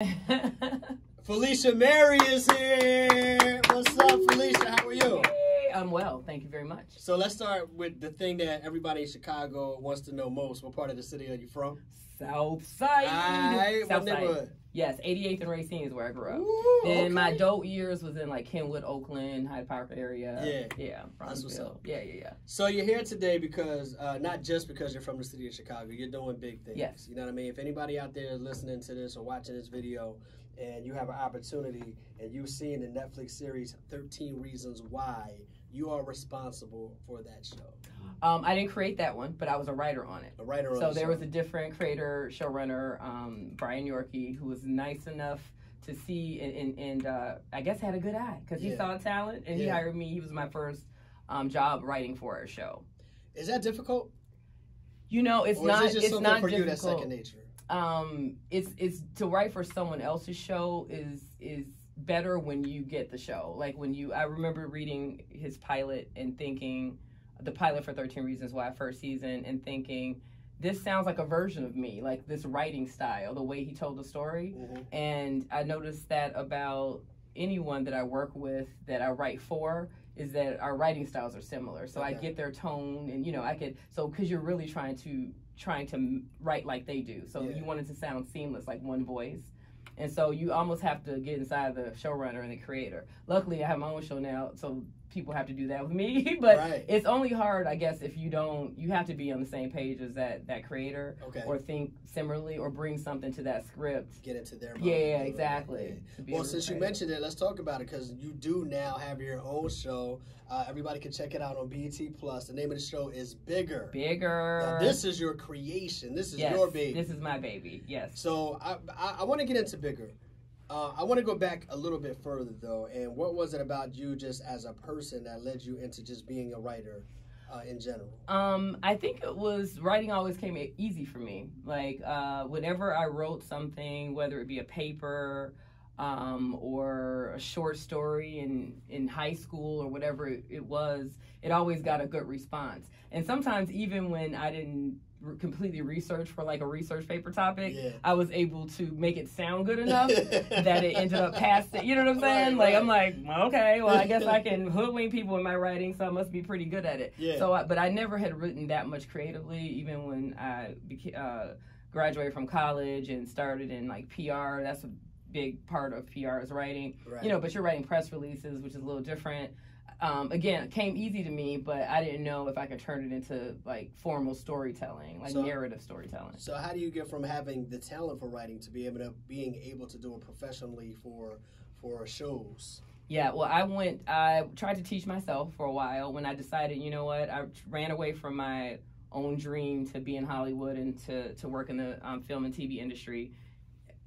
Felischa Marye is here. What's up, Felischa? How are you? Hey, I'm well. Thank you very much. So let's start with the thing that everybody in Chicago wants to know most. What part of the city are you from? South Side. What neighborhood? Yes, 88th and Racine is where I grew up. Ooh, Then okay. my adult years was in like Kenwood, Oakland, Hyde Park area. Yeah. That's what's up. Yeah. So you're here today because, not just because you're from the city of Chicago, you're doing big things. Yes. You know what I mean? If anybody out there is listening to this or watching this video and you have an opportunity and you've seen the Netflix series 13 Reasons Why, you are responsible for that show. I didn't create that one, but I was a writer on it. A writer on So the there show. was a different creator, showrunner, Brian Yorkie, who was nice enough to see and I guess had a good eye because he saw talent and he hired me. He was my first job writing for a show. Is that difficult? You know, it's not. Is it just it's something not for difficult. you that's second nature? It's to write for someone else's show is better when you get the show. Like I remember reading his pilot and thinking, the pilot for 13 Reasons Why, first season, and thinking, this sounds like a version of me, like this writing style, the way he told the story. Mm-hmm. And I noticed that about anyone that I work with, that I write for, is that our writing styles are similar. So I get their tone, and because you're really trying to write like they do. So you want it to sound seamless, like one voice. And so you almost have to get inside the showrunner and the creator. Luckily, I have my own show now, so people have to do that with me. But it's only hard, I guess, if you have to be on the same page as that creator, or think similarly, or bring something to that script. Get into their mind. Yeah, exactly. Well, since you mentioned it, let's talk about it, because you do now have your own show. Everybody can check it out on BET+. The name of the show is Bigger. Bigger. Now, this is your creation. This is your baby. This is my baby, yes. So I want to get into Bigger. I want to go back a little bit further, though. And what was it about you just as a person that led you into just being a writer in general? I think it was writing always came easy for me. Like whenever I wrote something, whether it be a paper or a short story in high school or whatever it was, it always got a good response. And sometimes even when I didn't completely research for like a research paper topic, I was able to make it sound good enough that it ended up passing. You know what I'm saying? Right. I'm like, okay, well, I guess I can hoodwink people in my writing, so I must be pretty good at it. So, but I never had written that much creatively, even when I graduated from college and started in like PR. That's a big part of PR is writing. Right. But you're writing press releases, which is a little different. Again, it came easy to me, but I didn't know if I could turn it into like formal storytelling, like narrative storytelling. So how do you get from having the talent for writing to being able to do it professionally for shows? Yeah, well, I tried to teach myself for a while. When I decided, you know what, I ran away from my own dream to be in Hollywood and to work in the film and TV industry.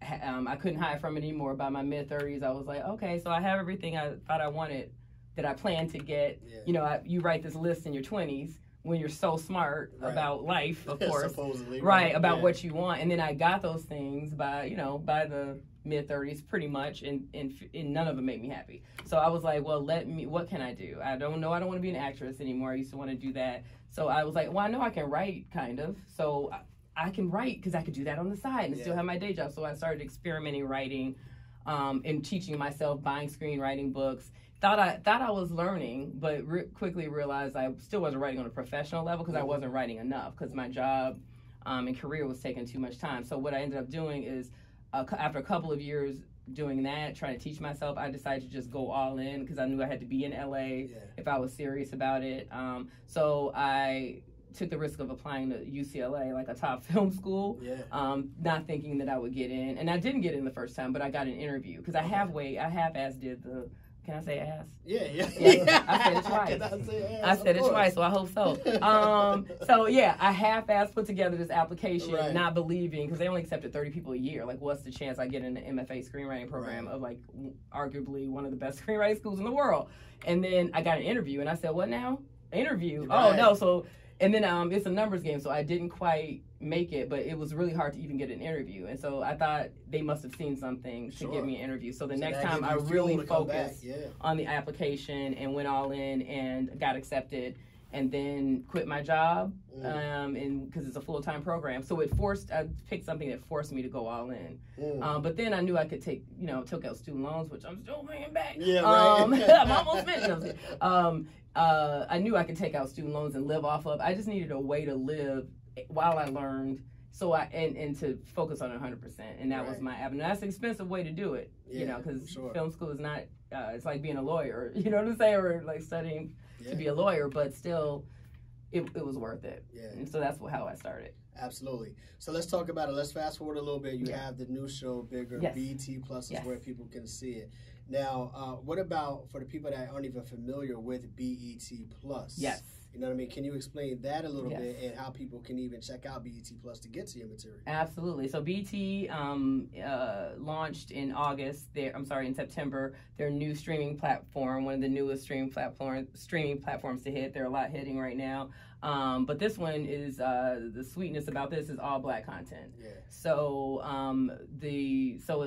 I couldn't hide from it anymore. By my mid-30s, I was like, okay, so I have everything I thought I wanted, that I planned to get. You write this list in your 20s when you're so smart about life, of course. Supposedly. Right, about what you want. And then I got those things by the mid-30s, pretty much, and none of them made me happy. So I was like, well, what can I do? I don't know. I don't want to be an actress anymore. I used to want to do that. So I was like, well, I know I can write, kind of. So I can write, because I could do that on the side and still have my day job. So I started experimenting writing and teaching myself, buying screenwriting books. Thought I was learning, but quickly realized I still wasn't writing on a professional level, because I wasn't writing enough, because my job and career was taking too much time. So what I ended up doing is, after a couple of years doing that, trying to teach myself, I decided to just go all in, because I knew I had to be in LA if I was serious about it. So I took the risk of applying to UCLA, like a top film school, not thinking that I would get in. And I didn't get in the first time, but I got an interview, because I half-ass did the... Can I say ass? Yeah. I said it twice. I said it twice, so I hope so. I half-ass put together this application, not believing, because they only accepted 30 people a year. Like, what's the chance I get in the MFA screenwriting program of, like, arguably one of the best screenwriting schools in the world? And then I got an interview, and I said, what now? Interview? Oh, no, so... And then it's a numbers game, so I didn't quite make it, but it was really hard to even get an interview. And so I thought they must have seen something to get me an interview. So the next time I really focused on the application and went all in and got accepted. and then quit my job, and because it's a full-time program. So I picked something that forced me to go all in. But then I knew I could took out student loans, which I'm still paying back. Yeah, right. I'm almost finished. I knew I could take out student loans and live off of. I just needed a way to live while I learned. So and to focus on it 100%, and that was my avenue. That's an expensive way to do it, because film school is not. It's like being a lawyer, you know what I'm saying, or like studying to be a lawyer, but still, it was worth it. Yeah. And so that's how I started. Absolutely. So let's talk about it. Let's fast forward a little bit. You have the new show, Bigger. Yes. BET Plus is where people can see it. Now, what about for the people that aren't even familiar with BET Plus? Yes. You know what I mean? Can you explain that a little bit and how people can even check out BET Plus to get to your material? Absolutely. So BET launched in in September, their new streaming platform, one of the newest streaming platforms to hit. They're a lot hitting right now. But this one is, the sweetness about this is all Black content. Yeah. So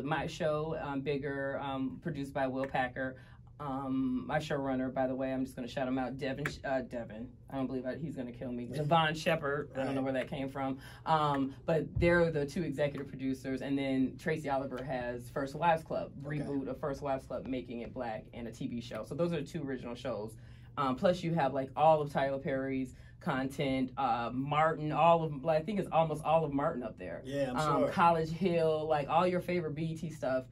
my show, Bigger, produced by Will Packer. My showrunner, by the way, I'm just going to shout him out, Devin. I don't believe he's going to kill me. Devon Shepard. I don't know where that came from. But they're the two executive producers. And then Tracy Oliver has First Wives Club, reboot of First Wives Club, making it Black, and a TV show. So those are the two original shows. Plus you have like all of Tyler Perry's content, Martin, I think it's almost all of Martin up there. Yeah, I'm sure. College Hill, like all your favorite BET stuff.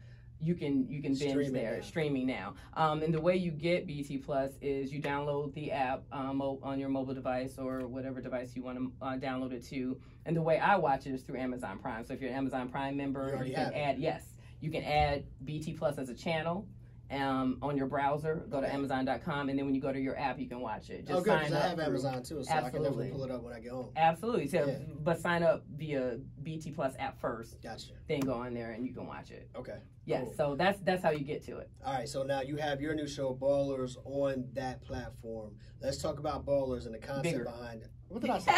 You can binge there, streaming now. And the way you get BET Plus is you download the app on your mobile device or whatever device you want to download it to. And the way I watch it is through Amazon Prime. So if you're an Amazon Prime member, you can add BET Plus as a channel. On your browser, go to Amazon.com, and then when you go to your app, you can watch it. Just sign up. I have Amazon too, so I can definitely pull it up when I get home. Absolutely. So, but sign up via BET Plus app first. Gotcha. Then go in there and you can watch it. Okay. Yes. Cool. So that's how you get to it. All right. So now you have your new show, Ballers, on that platform. Let's talk about Ballers and the concept behind it. What did I say?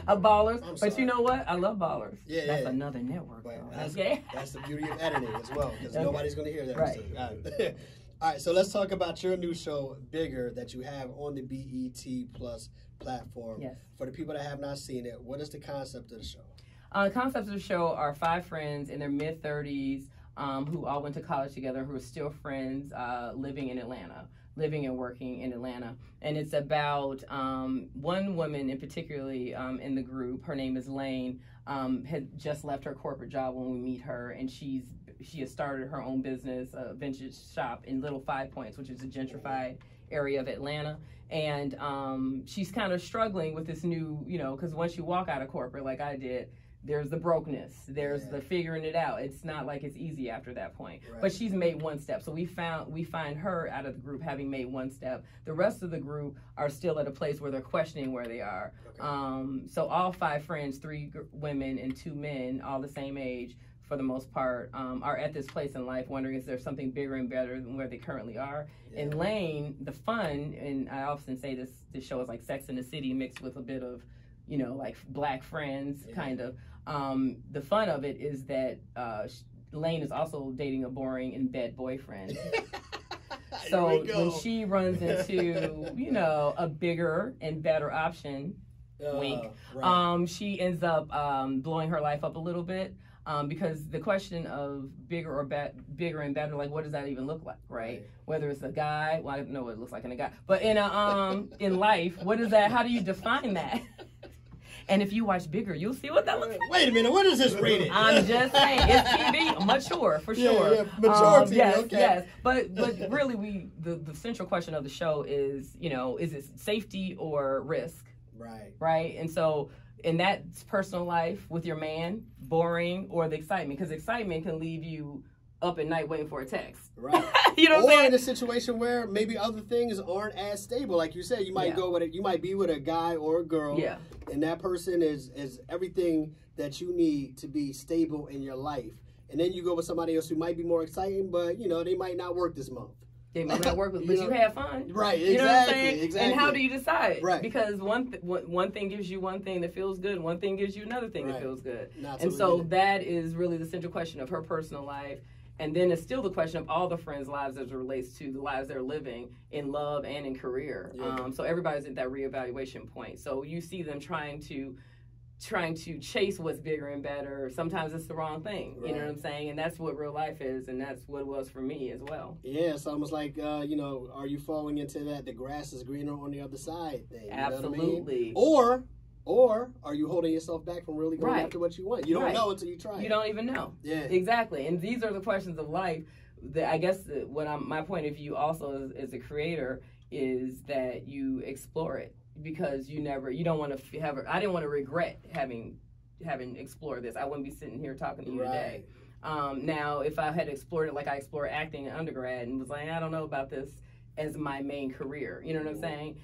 Ballers. But you know what? I love Ballers. Yeah, that's another network. That's the beauty of editing as well, because nobody's going to hear that. Right. All right, so let's talk about your new show, Bigger, that you have on the BET Plus platform. Yes. For the people that have not seen it, what is the concept of the show? The concept of the show are 5 friends in their mid-30s who all went to college together, who are still friends, living and working in Atlanta. And it's about one woman in particularly in the group. Her name is Lane, had just left her corporate job when we meet her, and she has started her own business, a vintage shop in Little 5 Points, which is a gentrified area of Atlanta. And she's kind of struggling with this new, because once you walk out of corporate like I did, there's the brokenness, there's the figuring it out. It's not like it's easy after that point. Right. But she's made one step. So we find her out of the group having made one step. The rest of the group are still at a place where they're questioning where they are. Okay. So all 5 friends, 3 women and 2 men, all the same age, for the most part, are at this place in life wondering is there something bigger and better than where they currently are. Yeah. And Lane, the fun, and I often say this show is like Sex in the City mixed with a bit of, like Black Friends, kind of. The fun of it is that Lane is also dating a boring in bed boyfriend. So when she right. runs into, a bigger and better option, wink, right. She ends up blowing her life up a little bit. Because the question of bigger and better, like what does that even look like, right? Whether it's a guy, well, I don't know what it looks like in a guy, but in life, what is that? How do you define that? And if you watch Bigger, you'll see what that looks like. Wait a minute, what is this rated? I'm just saying, it's TV, mature for sure. Yeah, mature TV. Yes, okay. Yes, but really, the central question of the show is, is it safety or risk? Right. Right, and so. And that's personal life with your man, boring, or the excitement. Because excitement can leave you up at night waiting for a text. Right. You know what I'm saying? Or in a situation where maybe other things aren't as stable. Like you said, you might you might be with a guy or a girl. Yeah. And that person is everything that you need to be stable in your life. And then you go with somebody else who might be more exciting, but, they might not work this month. They might not work with, but you had fun. Right, exactly. You know what I'm saying? Exactly. And how do you decide? Right. Because one thing gives you one thing that feels good, and one thing gives you another thing that feels good. And so that is really the central question of her personal life And then it's still the question of all the friends' lives as it relates to the lives they're living in love and in career. So everybody's at that reevaluation point. So you see them trying to chase what's bigger and better. Sometimes it's the wrong thing. You know what I'm saying? And that's what real life is, and that's what it was for me as well. Yeah, it's almost like, are you falling into that the grass is greener on the other side thing? Absolutely. Know what I mean? Or are you holding yourself back from really going after what you want? You don't know until you try it. You don't even know. Yeah. Exactly. And these are the questions of life that I guess my point of view also as a creator is that you explore it, because you don't want to I didn't want to regret having explored this. I wouldn't be sitting here talking to you today. Now, if I had explored it like I explored acting in undergrad and was like, I don't know about this as my main career, you know what I'm saying?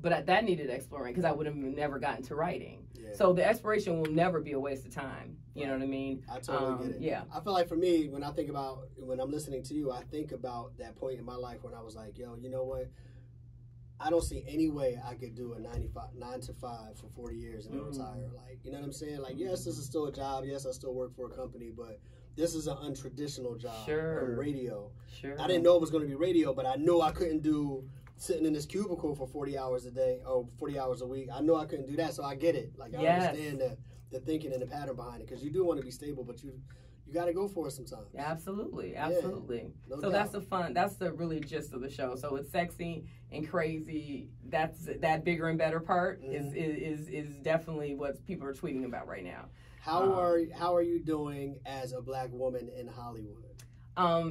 But that needed exploring, because I would have never gotten to writing. Yeah. So the exploration will never be a waste of time. You know what I mean? I totally get it. Yeah. I feel like for me, when I'm listening to you, I think about that point in my life when I was like, yo, you know what? I don't see any way I could do a 9 to 5 for 40 years and then retire. Like, you know what I'm saying? Like, yes, this is still a job. Yes, I still work for a company, but this is an untraditional job. On radio. I didn't know it was going to be radio, but I knew I couldn't do sitting in this cubicle for 40 hours a day or 40 hours a week. I know I couldn't do that, so I get it. Like, I understand the thinking and the pattern behind it, because you do want to be stable, but you got to go for it sometimes. Absolutely. Yeah, no doubt. That's the really gist of the show. So it's sexy and crazy. That bigger and better part is definitely what people are tweeting about right now. How are you doing as a Black woman in Hollywood?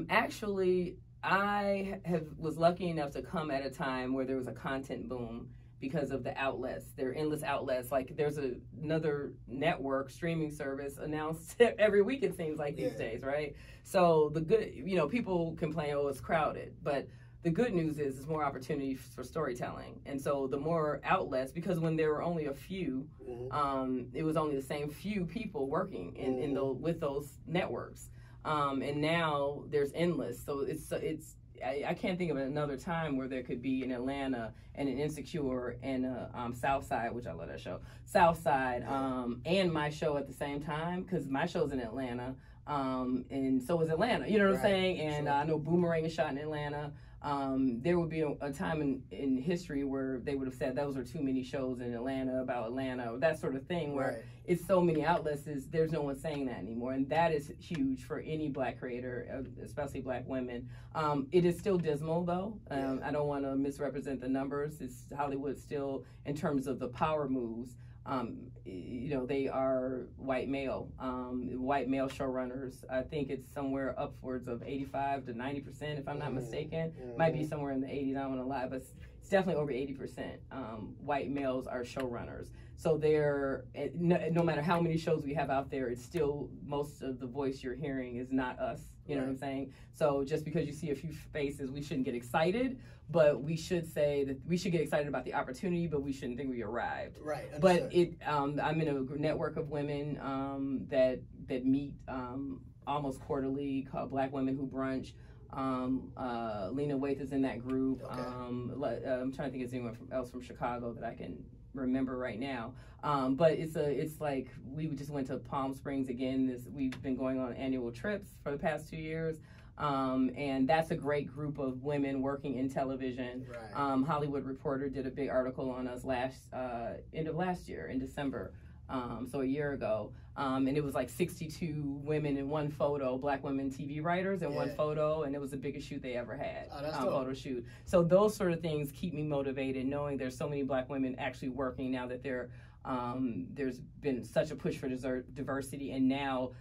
Actually, I was lucky enough to come at a time where there was a content boom because of the outlets. There are endless outlets. Like, there's another network streaming service announced every week, it seems like, these days, right? So the good, people complain, it's crowded, but the good news is there's more opportunity for storytelling. And so the more outlets, because when there were only a few, it was only the same few people working with those networks. And now there's endless. So I can't think of another time where there could be an Atlanta and an Insecure and a South Side, which I love that show, South Side, and my show at the same time, because my show's in Atlanta, and so is Atlanta, you know what I'm saying? And I know Boomerang is shot in Atlanta. There would be a time in history where they would have said those are too many shows in Atlanta about Atlanta, or that sort of thing, where it's so many outlets, there's no one saying that anymore. And that is huge for any Black creator, especially Black women. It is still dismal, though. I don't want to misrepresent the numbers. Hollywood still, in terms of the power moves, they are white male showrunners. I think it's somewhere upwards of 85 to 90%, if I'm not mistaken. Might be somewhere in the 80s, I don't want to lie, but it's definitely over 80%. White males are showrunners. So they're, no matter how many shows we have out there, it's still, most of the voice you're hearing is not us. You know what I'm saying? So just because you see a few faces, we shouldn't get excited, but we should say that we should get excited about the opportunity, but we shouldn't think we arrived. Right. But I'm in a network of women that meet almost quarterly, called Black Women Who Brunch. Lena Waithe is in that group. Okay. I'm trying to think of anyone else from Chicago that I can remember right now. But it's like we just went to Palm Springs again. We've been going on annual trips for the past 2 years. And that's a great group of women working in television. Right. Hollywood Reporter did a big article on us end of last year in December. So a year ago, and it was like 62 women in one photo, Black women TV writers in one photo, and it was the biggest shoot they ever had, photo shoot. So those sort of things keep me motivated, knowing there's so many Black women actually working now that there's been such a push for diversity, and now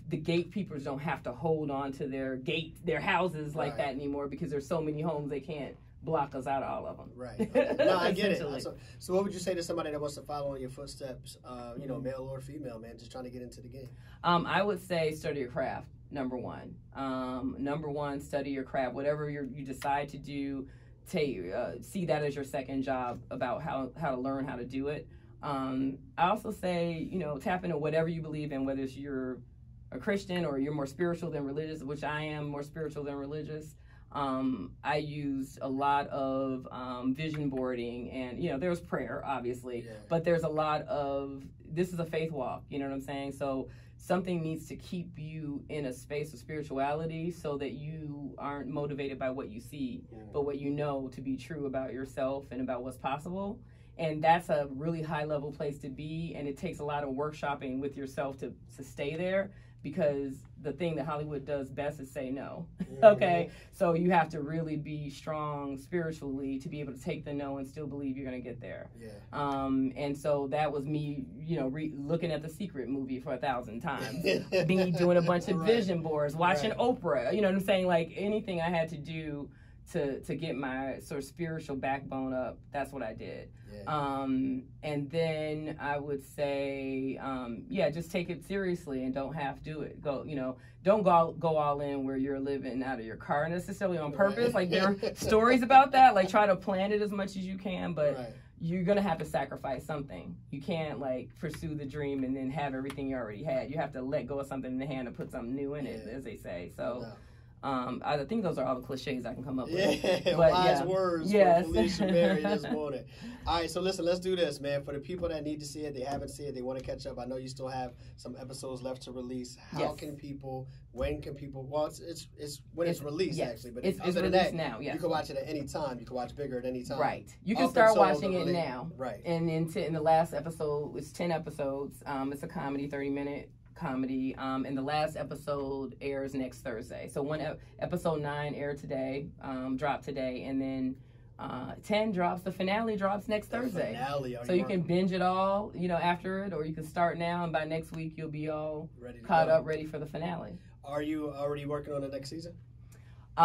the gatekeepers don't have to hold on to their houses like that anymore, because there's so many homes they can't block us out of all of them. Right. Okay. No, I get it. So what would you say to somebody that wants to follow in your footsteps, male or female, man, just trying to get into the game? I would say study your craft, number one. Study your craft. Whatever you decide to do, see that as your second job, about how to learn how to do it. I also say, tap into whatever you believe in, whether it's you're a Christian or you're more spiritual than religious, which I am more spiritual than religious. I used a lot of vision boarding, and there was prayer, obviously, but there's a lot of, this is a faith walk, you know what I'm saying? So something needs to keep you in a space of spirituality so that you aren't motivated by what you see, but what you know to be true about yourself and about what's possible. And that's a really high level place to be. And it takes a lot of workshopping with yourself to stay there, because the thing that Hollywood does best is say no. Okay. So you have to really be strong spiritually to be able to take the no and still believe you're going to get there. And so that was me, you know, looking at The Secret movie for 1,000 times, me doing a bunch of vision boards, watching Oprah, you know what I'm saying? Like anything I had to do to get my sort of spiritual backbone up, that's what I did. And then I would say, just take it seriously and don't half do it. Don't go all in where you're living out of your car necessarily on purpose. Like there are stories about that. Like try to plan it as much as you can, but you're gonna have to sacrifice something. You can't like pursue the dream and then have everything you already had. You have to let go of something in the hand and put something new in it, as they say. So. I think those are all the cliches I can come up with. But, wise words from Felischa Marye this morning. All right, so listen, let's do this, man. For the people that need to see it, they haven't seen it, they want to catch up. I know you still have some episodes left to release. How can people? When can people? Well, it's when it's released actually, but it's other than released that, now. Yes. You can watch it at any time. You can watch Bigger at any time. Right. You can start watching it now. Right. And in the last episode, it's 10 episodes. It's a comedy, 30-minute. Comedy, and the last episode airs next Thursday. So episode 9 aired today, dropped today, and then 10 drops. The finale drops next Thursday. So you can binge it all, after it, or you can start now, and by next week you'll be all caught up, ready for the finale. Are you already working on the next season?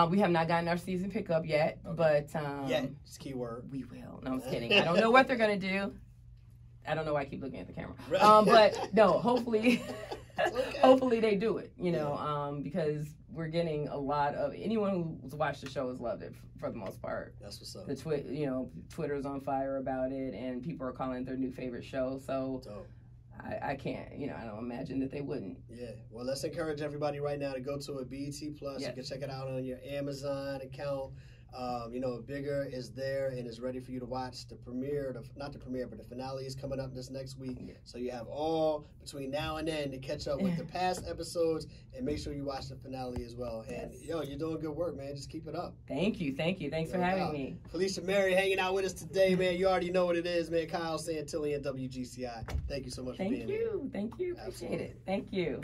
We have not gotten our season pickup yet, but it's keyword. We will. No, I'm just kidding. I don't know what they're gonna do. I don't know why I keep looking at the camera. But no, hopefully. Hopefully they do it, because we're getting a lot of, anyone who's watched the show has loved it for the most part. That's what's up. Twitter's on fire about it, and people are calling it their new favorite show. So I can't, I don't imagine that they wouldn't. Yeah. Well, let's encourage everybody right now to go to a BET Plus. You can check it out on your Amazon account. Bigger is there and is ready for you to watch. The finale is coming up this next week. So you have all between now and then to catch up with the past episodes, and make sure you watch the finale as well. And you're doing good work, man. Just keep it up. Thank you. Thanks for having me. Felischa Marye hanging out with us today, man. You already know what it is, man. Kyle Santillian, WGCI. Thank you so much for being here. Thank you. Appreciate it. Thank you.